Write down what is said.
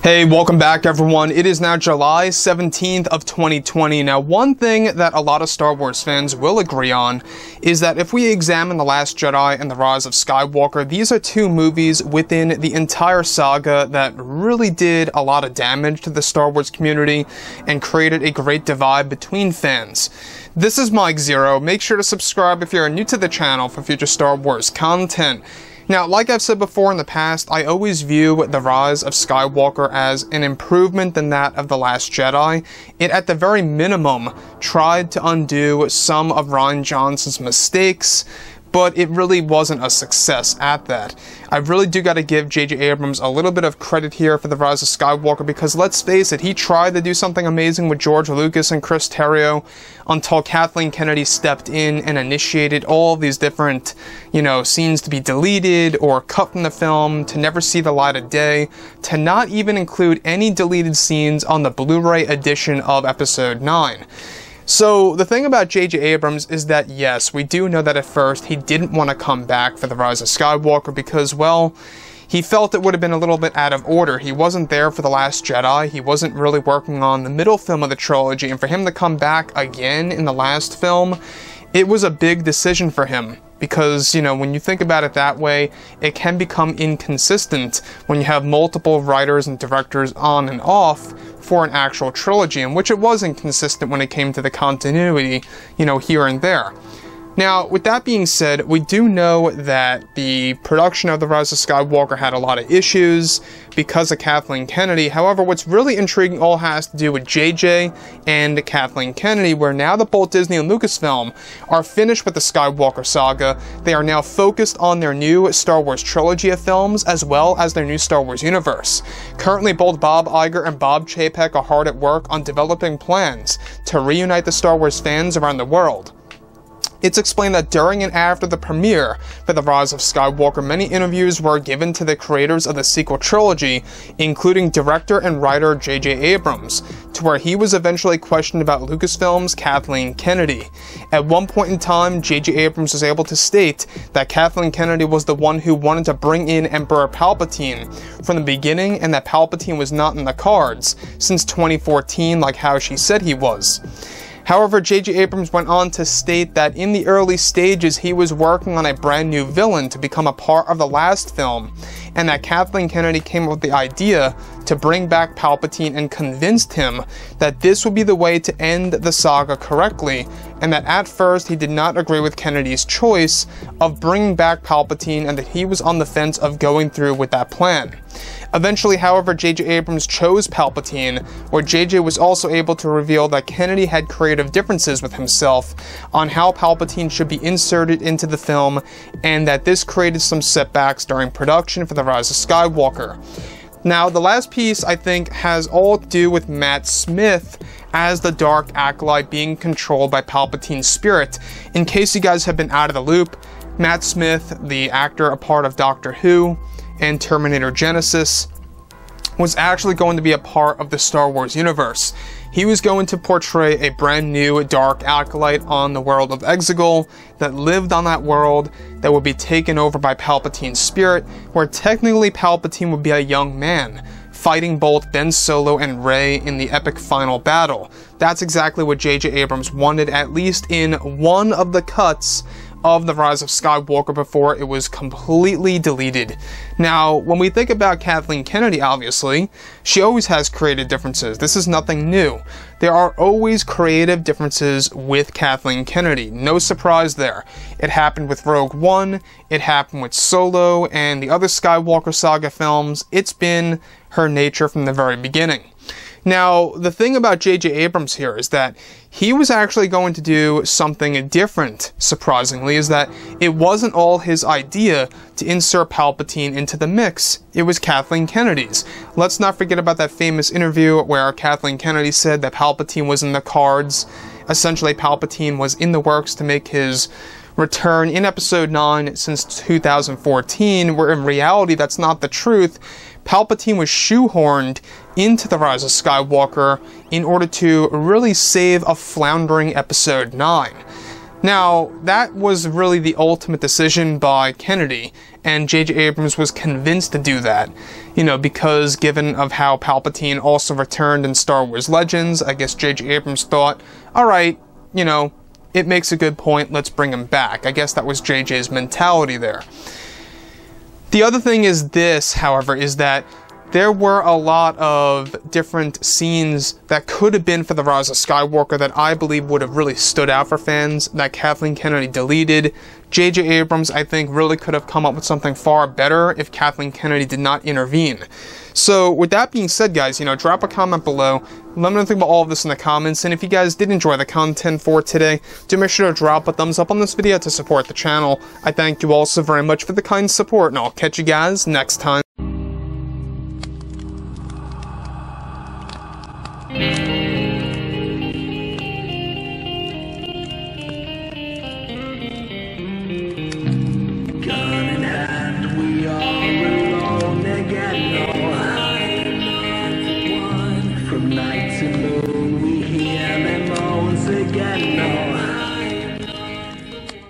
Hey, welcome back everyone. It is now July 17th of 2020. Now, one thing that a lot of Star Wars fans will agree on is that if we examine The Last Jedi and The Rise of Skywalker, these are two movies within the entire saga that really did a lot of damage to the Star Wars community and created a great divide between fans. This is Mike Zero. Make sure to subscribe if you're new to the channel for future Star Wars content. Now, like I've said before in the past, I always view The Rise of Skywalker as an improvement than that of The Last Jedi. It, at the very minimum, tried to undo some of Rian Johnson's mistakes, but it really wasn't a success at that. I really do gotta give J.J. Abrams a little bit of credit here for The Rise of Skywalker, because let's face it, he tried to do something amazing with George Lucas and Chris Terrio until Kathleen Kennedy stepped in and initiated all of these different, scenes to be deleted or cut from the film, to never see the light of day, to not even include any deleted scenes on the Blu-ray edition of Episode 9. So, the thing about J.J. Abrams is that, yes, we do know that at first he didn't want to come back for The Rise of Skywalker because, well, he felt it would have been a little bit out of order. He wasn't there for The Last Jedi, he wasn't really working on the middle film of the trilogy, and for him to come back again in the last film, it was a big decision for him. Because, when you think about it that way, it can become inconsistent when you have multiple writers and directors on and off for an actual trilogy, in which it was inconsistent when it came to the continuity, here and there. Now, with that being said, we do know that the production of The Rise of Skywalker had a lot of issues because of Kathleen Kennedy. However, what's really intriguing all has to do with JJ and Kathleen Kennedy, where now that both Disney and Lucasfilm are finished with the Skywalker saga, they are now focused on their new Star Wars trilogy of films, as well as their new Star Wars universe. Currently, both Bob Iger and Bob Chapek are hard at work on developing plans to reunite the Star Wars fans around the world. It's explained that during and after the premiere for The Rise of Skywalker, many interviews were given to the creators of the sequel trilogy, including director and writer J.J. Abrams, to where he was eventually questioned about Lucasfilm's Kathleen Kennedy. At one point in time, J.J. Abrams was able to state that Kathleen Kennedy was the one who wanted to bring in Emperor Palpatine from the beginning, and that Palpatine was not in the cards since 2014 like how she said he was. However, J.J. Abrams went on to state that in the early stages he was working on a brand new villain to become a part of the last film, and that Kathleen Kennedy came up with the idea to bring back Palpatine and convinced him that this would be the way to end the saga correctly, and that at first he did not agree with Kennedy's choice of bringing back Palpatine, and that he was on the fence of going through with that plan. Eventually, however, J.J. Abrams chose Palpatine, where J.J. was also able to reveal that Kennedy had creative differences with himself on how Palpatine should be inserted into the film, and that this created some setbacks during production for The Rise of Skywalker. Now, the last piece, I think, has all to do with Matt Smith as the Dark Acolyte being controlled by Palpatine's spirit. In case you guys have been out of the loop, Matt Smith, the actor a part of Doctor Who and Terminator Genisys, was actually going to be a part of the Star Wars universe. He was going to portray a brand new Dark Acolyte on the world of Exegol that lived on that world that would be taken over by Palpatine's spirit, where technically Palpatine would be a young man, fighting both Ben Solo and Rey in the epic final battle. That's exactly what J.J. Abrams wanted, at least in one of the cuts of The Rise of Skywalker before it was completely deleted. Now, when we think about Kathleen Kennedy, obviously, she always has creative differences. This is nothing new. There are always creative differences with Kathleen Kennedy. No surprise there. It happened with Rogue One, it happened with Solo, and the other Skywalker saga films. It's been her nature from the very beginning. Now, the thing about J.J. Abrams here is that he was actually going to do something different, surprisingly, is that it wasn't all his idea to insert Palpatine into the mix. It was Kathleen Kennedy's. Let's not forget about that famous interview where Kathleen Kennedy said that Palpatine was in the cards. Essentially, Palpatine was in the works to make his return in Episode 9 since 2014, where in reality that's not the truth. Palpatine was shoehorned into The Rise of Skywalker in order to really save a floundering Episode 9. Now, that was really the ultimate decision by Kennedy, and J.J. Abrams was convinced to do that. You know, because given of how Palpatine also returned in Star Wars Legends, I guess J.J. Abrams thought, alright, you know, it makes a good point, let's bring him back. I guess that was JJ's mentality there. The other thing is this, however, is that there were a lot of different scenes that could have been for The Rise of Skywalker that I believe would have really stood out for fans that Kathleen Kennedy deleted. J.J. Abrams, I think, really could have come up with something far better if Kathleen Kennedy did not intervene. So, with that being said, guys, you know, drop a comment below. Let me know what you think about all of this in the comments, and if you guys did enjoy the content for today, do make sure to drop a thumbs up on this video to support the channel. I thank you all so very much for the kind support, and I'll catch you guys next time.